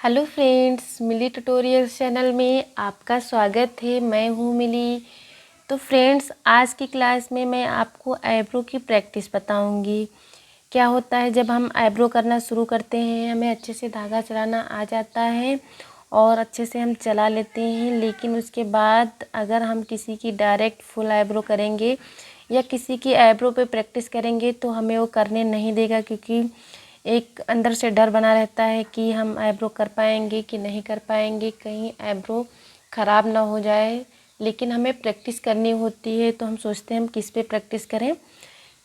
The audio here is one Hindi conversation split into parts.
हेलो फ्रेंड्स, मिली ट्यूटोरियल्स चैनल में आपका स्वागत है। मैं हूँ मिली। तो फ्रेंड्स, आज की क्लास में मैं आपको आईब्रो की प्रैक्टिस बताऊँगी। क्या होता है जब हम आईब्रो करना शुरू करते हैं, हमें अच्छे से धागा चलाना आ जाता है और अच्छे से हम चला लेते हैं, लेकिन उसके बाद अगर हम किसी की डायरेक्ट फुल आईब्रो करेंगे या किसी की आईब्रो पे प्रैक्टिस करेंगे तो हमें वो करने नहीं देगा, क्योंकि एक अंदर से डर बना रहता है कि हम आईब्रो कर पाएंगे कि नहीं कर पाएंगे, कहीं आईब्रो ख़राब ना हो जाए। लेकिन हमें प्रैक्टिस करनी होती है तो हम सोचते हैं हम किस पे प्रैक्टिस करें,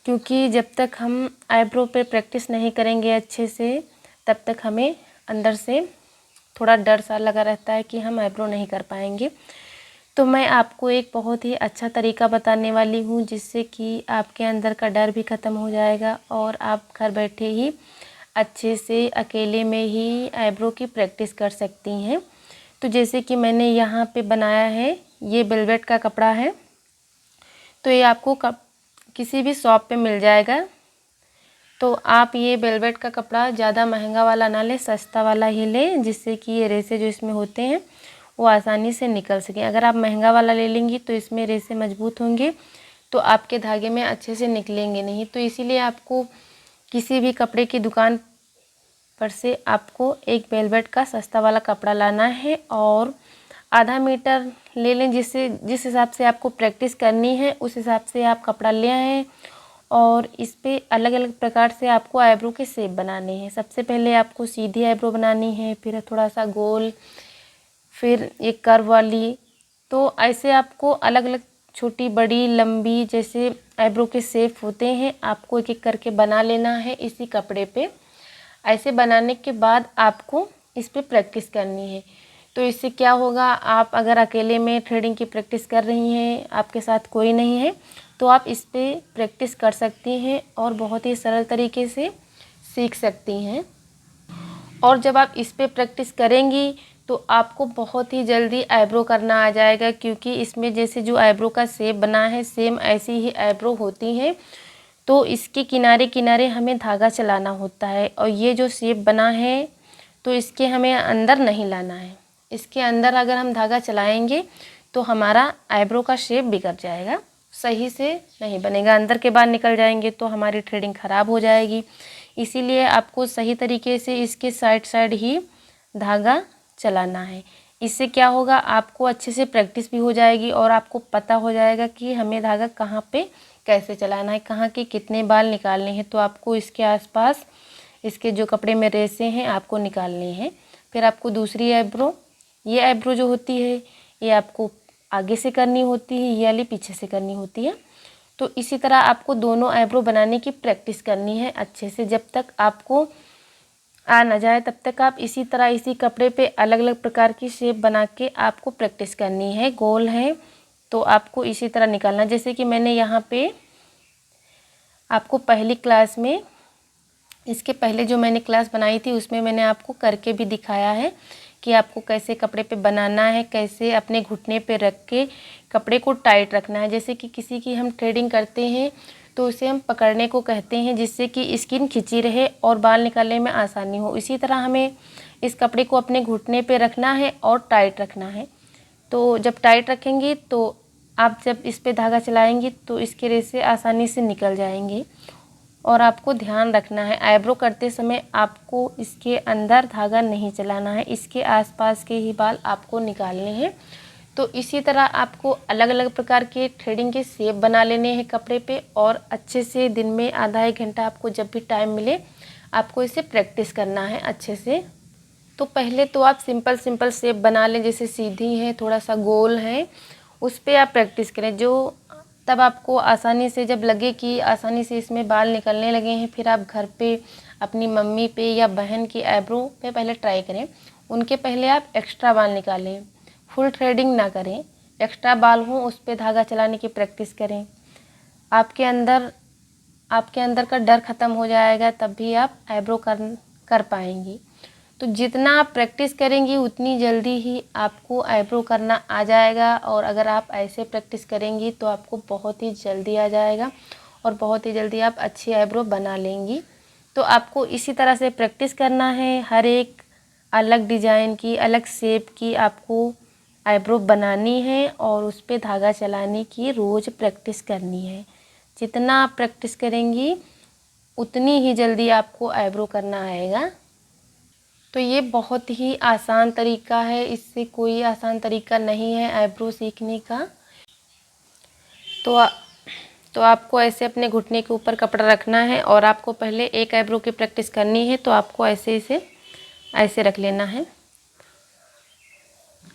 क्योंकि जब तक हम आईब्रो पे प्रैक्टिस नहीं करेंगे अच्छे से तब तक हमें अंदर से थोड़ा डर सा लगा रहता है कि हम आईब्रो नहीं कर पाएंगे। तो मैं आपको एक बहुत ही अच्छा तरीका बताने वाली हूँ जिससे कि आपके अंदर का डर भी ख़त्म हो जाएगा और आप घर बैठे ही अच्छे से अकेले में ही आईब्रो की प्रैक्टिस कर सकती हैं। तो जैसे कि मैंने यहाँ पे बनाया है, ये वेलवेट का कपड़ा है, तो ये आपको किसी भी शॉप पे मिल जाएगा। तो आप ये वेलवेट का कपड़ा ज़्यादा महंगा वाला ना लें, सस्ता वाला ही लें, जिससे कि ये रेसे जो इसमें होते हैं वो आसानी से निकल सकें। अगर आप महंगा वाला ले लेंगी तो इसमें रेसे मजबूत होंगे तो आपके धागे में अच्छे से निकलेंगे नहीं। तो इसीलिए आपको किसी भी कपड़े की दुकान पर से आपको एक वेलवेट का सस्ता वाला कपड़ा लाना है और आधा मीटर ले लें, जिस हिसाब से आपको प्रैक्टिस करनी है उस हिसाब से आप कपड़ा ले आएँ। और इस पे अलग अलग प्रकार से आपको आईब्रो के शेप बनाने हैं। सबसे पहले आपको सीधी आईब्रो बनानी है, फिर थोड़ा सा गोल, फिर एक कर्व वाली। तो ऐसे आपको अलग अलग छोटी बड़ी लंबी जैसे आईब्रो के शेप होते हैं, आपको एक एक करके बना लेना है इसी कपड़े पे। ऐसे बनाने के बाद आपको इस पे प्रैक्टिस करनी है। तो इससे क्या होगा, आप अगर अकेले में थ्रेडिंग की प्रैक्टिस कर रही हैं, आपके साथ कोई नहीं है, तो आप इस पे प्रैक्टिस कर सकती हैं और बहुत ही सरल तरीके से सीख सकती हैं। और जब आप इस पे प्रैक्टिस करेंगी तो आपको बहुत ही जल्दी आईब्रो करना आ जाएगा, क्योंकि इसमें जैसे जो आईब्रो का शेप बना है सेम ऐसी ही आईब्रो होती हैं। तो इसके किनारे किनारे हमें धागा चलाना होता है और ये जो शेप बना है तो इसके हमें अंदर नहीं लाना है। इसके अंदर अगर हम धागा चलाएंगे तो हमारा आईब्रो का शेप बिगड़ जाएगा, सही से नहीं बनेगा। अंदर के बाहर निकल जाएंगे तो हमारी थ्रेडिंग ख़राब हो जाएगी। इसीलिए आपको सही तरीके से इसके साइड साइड ही धागा चलाना है। इससे क्या होगा, आपको अच्छे से प्रैक्टिस भी हो जाएगी और आपको पता हो जाएगा कि हमें धागा कहाँ पे कैसे चलाना है, कहाँ के कितने बाल निकालने हैं। तो आपको इसके आसपास इसके जो कपड़े में रेसे हैं आपको निकालने हैं। फिर आपको दूसरी आईब्रो, ये आईब्रो जो होती है ये आपको आगे से करनी होती है, ये वाली पीछे से करनी होती है। तो इसी तरह आपको दोनों आईब्रो बनाने की प्रैक्टिस करनी है अच्छे से। जब तक आपको आ ना जाए तब तक आप इसी तरह इसी कपड़े पे अलग अलग प्रकार की शेप बना के आपको प्रैक्टिस करनी है। गोल है तो आपको इसी तरह निकालना। जैसे कि मैंने यहाँ पे आपको पहली क्लास में, इसके पहले जो मैंने क्लास बनाई थी उसमें मैंने आपको करके भी दिखाया है कि आपको कैसे कपड़े पे बनाना है, कैसे अपने घुटने पे रख के कपड़े को टाइट रखना है। जैसे कि किसी की हम थ्रेडिंग करते हैं तो उसे हम पकड़ने को कहते हैं, जिससे कि स्किन खिंची रहे और बाल निकालने में आसानी हो। इसी तरह हमें इस कपड़े को अपने घुटने पे रखना है और टाइट रखना है। तो जब टाइट रखेंगी तो आप जब इस पे धागा चलाएंगी तो इसके रेसे आसानी से निकल जाएंगे। और आपको ध्यान रखना है, आईब्रो करते समय आपको इसके अंदर धागा नहीं चलाना है, इसके आसपास के ही बाल आपको निकालने हैं। तो इसी तरह आपको अलग अलग प्रकार के थ्रेडिंग के शेप बना लेने हैं कपड़े पे और अच्छे से दिन में आधा एक घंटा आपको जब भी टाइम मिले आपको इसे प्रैक्टिस करना है अच्छे से। तो पहले तो आप सिंपल सिंपल शेप बना लें, जैसे सीधी है, थोड़ा सा गोल है, उस पर आप प्रैक्टिस करें। जो तब आपको आसानी से जब लगे कि आसानी से इसमें बाल निकलने लगे हैं, फिर आप घर पे अपनी मम्मी पे या बहन की आईब्रो पे पहले ट्राई करें। उनके पहले आप एक्स्ट्रा बाल निकालें, फुल थ्रेडिंग ना करें, एक्स्ट्रा बाल हो उस पर धागा चलाने की प्रैक्टिस करें। आपके अंदर का डर ख़त्म हो जाएगा, तब भी आप आईब्रो कर पाएंगी। तो जितना आप प्रैक्टिस करेंगी उतनी जल्दी ही आपको आईब्रो करना आ जाएगा। और अगर आप ऐसे प्रैक्टिस करेंगी तो आपको बहुत ही जल्दी आ जाएगा और बहुत ही जल्दी आप अच्छी आईब्रो बना लेंगी। तो आपको इसी तरह से प्रैक्टिस करना है हर एक अलग डिज़ाइन की, अलग शेप की आपको आईब्रो बनानी है और उस पर धागा चलाने की रोज़ प्रैक्टिस करनी है। जितना आप प्रैक्टिस करेंगी उतनी ही जल्दी आपको आईब्रो करना आएगा। तो ये बहुत ही आसान तरीका है, इससे कोई आसान तरीका नहीं है आईब्रो सीखने का। तो आपको ऐसे अपने घुटने के ऊपर कपड़ा रखना है और आपको पहले एक आईब्रो की प्रैक्टिस करनी है। तो आपको ऐसे इसे ऐसे रख लेना है,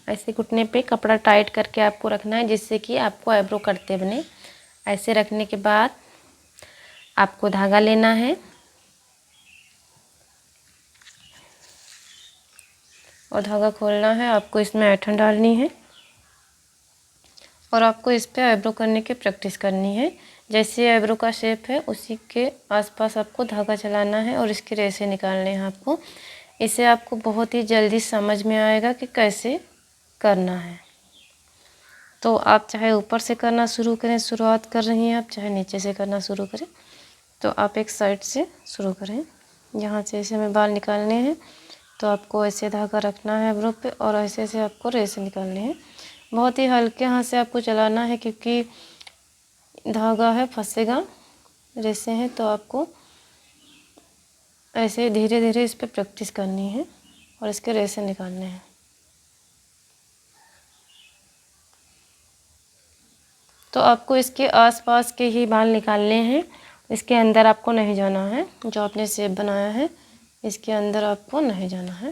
ऐसे घुटने पे कपड़ा टाइट करके आपको रखना है, जिससे कि आपको आईब्रो करते बने। ऐसे रखने के बाद आपको धागा लेना है और धागा खोलना है। आपको इसमें ऐंठन डालनी है और आपको इस पे आईब्रो करने की प्रैक्टिस करनी है। जैसे आईब्रो का शेप है उसी के आसपास आपको धागा चलाना है और इसके रेशे निकालने हैं आपको। इसे आपको बहुत ही जल्दी समझ में आएगा कि कैसे करना है। तो आप चाहे ऊपर से करना शुरू करें, शुरुआत कर रही हैं आप, चाहे नीचे से करना शुरू करें। तो आप एक साइड से शुरू करें। यहाँ से ऐसे हमें बाल निकालने हैं, तो आपको ऐसे धागा रखना है आईब्रो पे और ऐसे ऐसे आपको रेशे निकालने हैं। बहुत ही हल्के हाथ से आपको चलाना है, क्योंकि धागा है फंसेगा, रेशे हैं, तो आपको ऐसे धीरे धीरे इस पर प्रैक्टिस करनी है और इसके रेशे निकालने हैं। तो आपको इसके आसपास के ही बाल निकालने हैं, इसके अंदर आपको नहीं जाना है। जो आपने शेप बनाया है इसके अंदर आपको नहीं जाना है।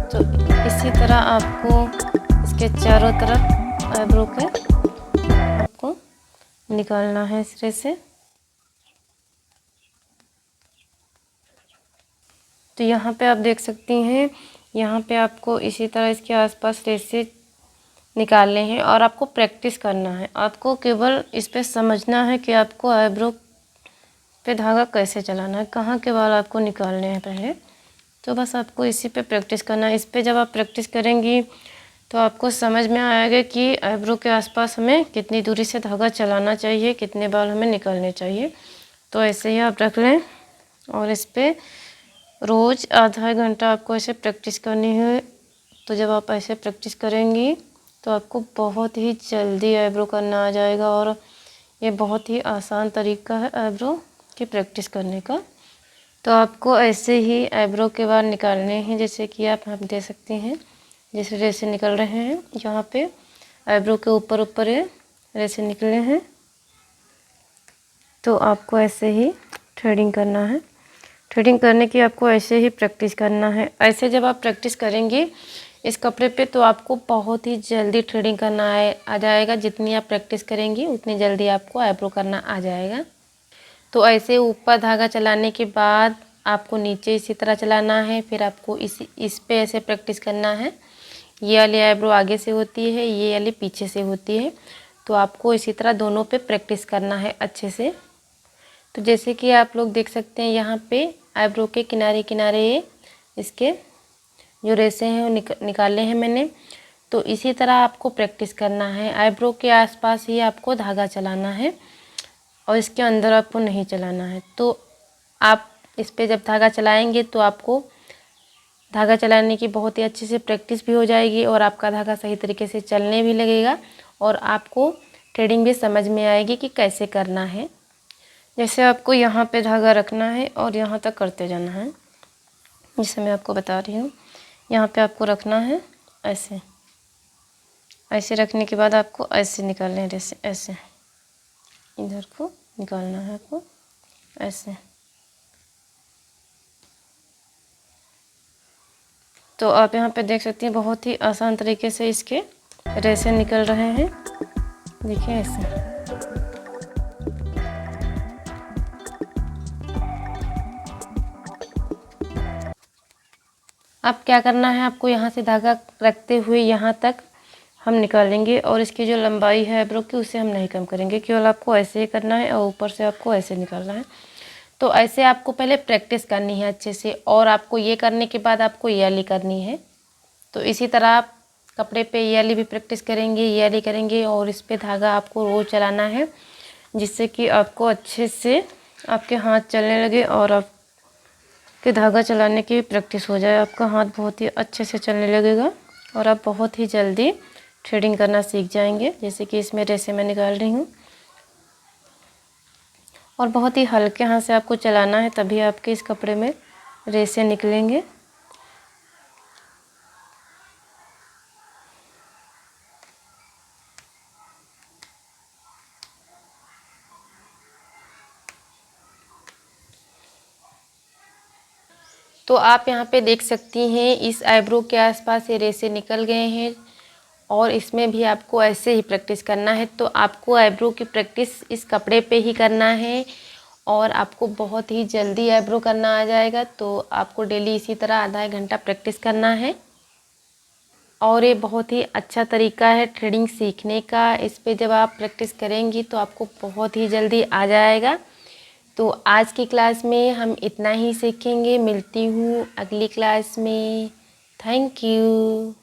तो इसी तरह आपको इसके चारों तरफ आईब्रो के आपको निकालना है सिरे से। तो यहाँ पे आप देख सकती हैं, यहाँ पे आपको इसी तरह इसके आसपास रेशे निकालने हैं और आपको प्रैक्टिस करना है। आपको केवल इस पे समझना है कि आपको आईब्रो पे धागा कैसे चलाना है, कहाँ के बाल आपको निकालने हैं पहले। तो बस आपको इसी पे प्रैक्टिस करना है। इस पे जब आप प्रैक्टिस करेंगी तो आपको समझ में आएगा कि आईब्रो के आसपास हमें कितनी दूरी से धागा चलाना चाहिए, कितने बाल हमें निकालने चाहिए। तो ऐसे ही आप रख लें और इस पर रोज़ आधा घंटा आपको ऐसे प्रैक्टिस करनी है। तो जब आप ऐसे प्रैक्टिस करेंगी तो आपको बहुत ही जल्दी आईब्रो करना आ जाएगा और ये बहुत ही आसान तरीका है आईब्रो की प्रैक्टिस करने का। तो आपको ऐसे ही आईब्रो के बाल निकालने हैं, जैसे कि आप दे सकते हैं जैसे रेशे निकल रहे हैं। यहाँ पे आईब्रो के ऊपर ऊपर ये रेशे निकले हैं। तो आपको ऐसे ही थ्रेडिंग करना है। थ्रेडिंग करने की आपको ऐसे ही प्रैक्टिस करना है। ऐसे जब आप प्रैक्टिस करेंगी इस कपड़े पे तो आपको बहुत ही जल्दी थ्रेडिंग करना आ जाएगा। जितनी आप प्रैक्टिस करेंगी उतनी जल्दी आपको आईब्रो करना आ जाएगा। तो ऐसे ऊपर धागा चलाने के बाद आपको नीचे इसी तरह चलाना है। फिर आपको इस पे ऐसे प्रैक्टिस करना है। ये वाली आईब्रो आगे से होती है, ये वाली पीछे से होती है। तो आपको इसी तरह दोनों पे प्रैक्टिस करना है अच्छे से। तो जैसे कि आप लोग देख सकते हैं यहाँ पे आईब्रो के किनारे किनारे इसके जो रेशे हैं वो निकाले हैं मैंने। तो इसी तरह आपको प्रैक्टिस करना है। आईब्रो के आसपास ही आपको धागा चलाना है और इसके अंदर आपको नहीं चलाना है। तो आप इस पे जब धागा चलाएंगे तो आपको धागा चलाने की बहुत ही अच्छे से प्रैक्टिस भी हो जाएगी और आपका धागा सही तरीके से चलने भी लगेगा और आपको थ्रेडिंग भी समझ में आएगी कि कैसे करना है। जैसे आपको यहाँ पे धागा रखना है और यहाँ तक करते जाना है, जैसे मैं आपको बता रही हूँ। यहाँ पे आपको रखना है ऐसे, ऐसे रखने के बाद आपको ऐसे निकालना है, जैसे ऐसे इधर को निकालना है आपको ऐसे। तो आप यहाँ पे देख सकती हैं बहुत ही आसान तरीके से इसके रेशे निकल रहे हैं। देखिए ऐसे। अब क्या करना है, आपको यहाँ से धागा रखते हुए यहाँ तक हम निकालेंगे और इसकी जो लंबाई है आईब्रो की उसे हम नहीं कम करेंगे, केवल आपको ऐसे ही करना है और ऊपर से आपको ऐसे निकालना है। तो ऐसे आपको पहले प्रैक्टिस करनी है अच्छे से और आपको ये करने के बाद आपको ये वाली करनी है। तो इसी तरह आप कपड़े पे ये वाली भी प्रैक्टिस करेंगे, ये वाली करेंगे और इस पर धागा आपको रोज़ चलाना है, जिससे कि आपको अच्छे से आपके हाथ चलने लगे और आपके धागा चलाने की प्रैक्टिस हो जाए, आपका हाथ बहुत ही अच्छे से चलने लगेगा और आप बहुत ही जल्दी थ्रेडिंग करना सीख जाएंगे। जैसे कि इसमें रेसे मैं निकाल रही हूँ और बहुत ही हल्के हाथ से आपको चलाना है, तभी आपके इस कपड़े में रेसे निकलेंगे। तो आप यहाँ पे देख सकती हैं इस आईब्रो के आसपास ये रेसे निकल गए हैं और इसमें भी आपको ऐसे ही प्रैक्टिस करना है। तो आपको आईब्रो की प्रैक्टिस इस कपड़े पे ही करना है और आपको बहुत ही जल्दी आईब्रो करना आ जाएगा। तो आपको डेली इसी तरह आधा एक घंटा प्रैक्टिस करना है और ये बहुत ही अच्छा तरीका है थ्रेडिंग सीखने का। इस पे जब आप प्रैक्टिस करेंगी तो आपको बहुत ही जल्दी आ जाएगा। तो आज की क्लास में हम इतना ही सीखेंगे। मिलती हूँ अगली क्लास में। Thank you.